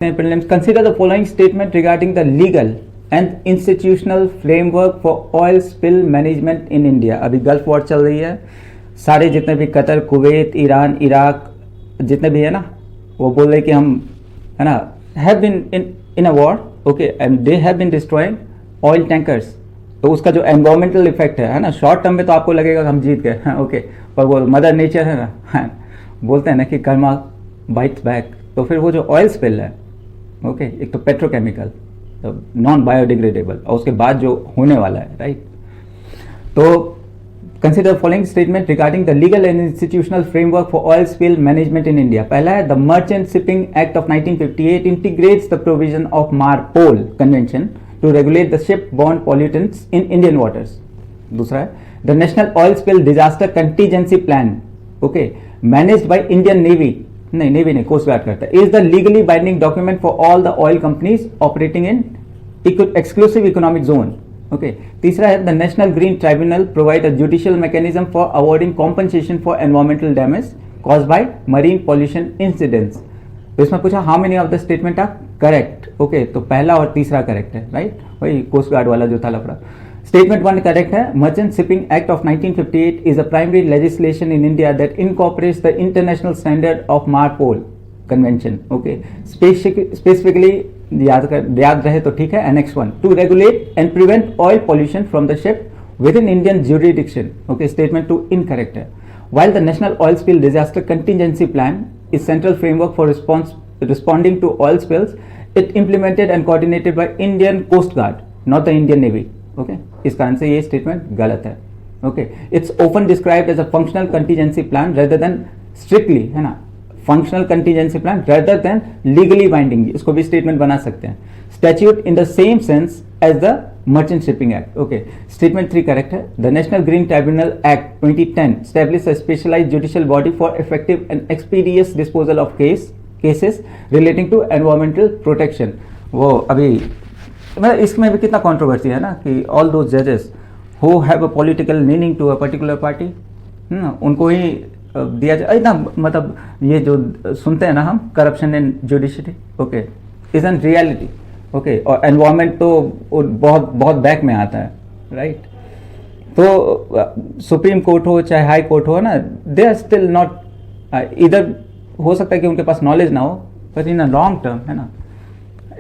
Prelims. Consider the following statement regarding the legal and institutional framework for oil spill management in India. अभी gulf war चल रही है, सारे जितने भी कतर, कुवैत, ईरान, इराक जितने भी है ना, वो बोल रहे कि हम है ना have been in a war, okay, and they have been destroying oil tankers. तो उसका जो एनवायरमेंटल इफेक्ट है ना, शॉर्ट टर्म में तो आपको लगेगा कि हम जीत गए, ओके, पर वो मदर नेचर है ना, बोलते हैं ना कि कर्मा बाइट्स बैक. तो फिर वो जो ऑयल स्पिल है, ओके, एक तो पेट्रोकेमिकल, नॉन बायोडिग्रेडेबल, और उसके बाद जो होने वाला है, राइट. तो consider following statement regarding the legal and institutional framework for oil spill management in India. पहला है the merchant shipping act of 1958 integrates the provision of MARPOL convention to regulate the ship borne pollutants in Indian waters. दूसरा है the national oil spill disaster contingency plan, okay, managed by Indian navy, नहीं navy नहीं, coast guard करता है, is the legally binding document for all the oil companies operating in exclusive economic zone. Okay. तीसरा है the national green tribunal provide a judicial mechanism for awarding compensation for environmental damage cause by marine pollution incidents. तो इसमें पूछा how many of the statement are correct. Okay, तो पहला और तीसरा correct है, राइट, वही कोस्ट गार्ड वाला जो था लफड़ा. Statement 1 correct है. Merchant Shipping Act of 1958 is a primary legislation in India that incorporates the international standard of MARPOL Convention. Okay. Specifically याद रहे तो ठीक है. Annex 1 to regulate and prevent oil pollution from the ship within Indian jurisdiction. Okay. Statement 2 incorrect है. While the National Oil Spill Disaster Contingency Plan is central framework for responding to oil spills, it implemented and coordinated by Indian Coast Guard, not the Indian Navy. Okay, इस कारण से ये statement गलत है. Okay, it's often described as a functional contingency plan rather than strictly, है ना, functional contingency plan rather than legally binding. इसको भी स्टेटमेंट बना सकते हैं. Statute in the same sense as the merchant shipping Act. Okay, statement 3 correct है. The national green Tribunal Act 2010 established a specialized judicial body for effective and expeditious disposal of cases relating to environmental protection. वो अभी मतलब इसमें भी कितना controversy है ना कि ऑल दो जजेस who have a political leaning to a particular party, उनको ही दिया जाए ना. मतलब ये जो सुनते हैं ना हम, corruption in judiciary, okay, is an reality. Okay, और एनवायरमेंट तो बहुत बहुत बैक में आता है, राइट. तो सुप्रीम कोर्ट हो चाहे हाई कोर्ट हो ना, दे आर स्टिल नॉट, इधर हो सकता है कि उनके पास नॉलेज ना हो, पर इन अ लॉन्ग टर्म, है ना,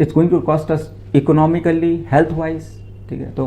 it's going to cost us economically, health wise, ठीक है. तो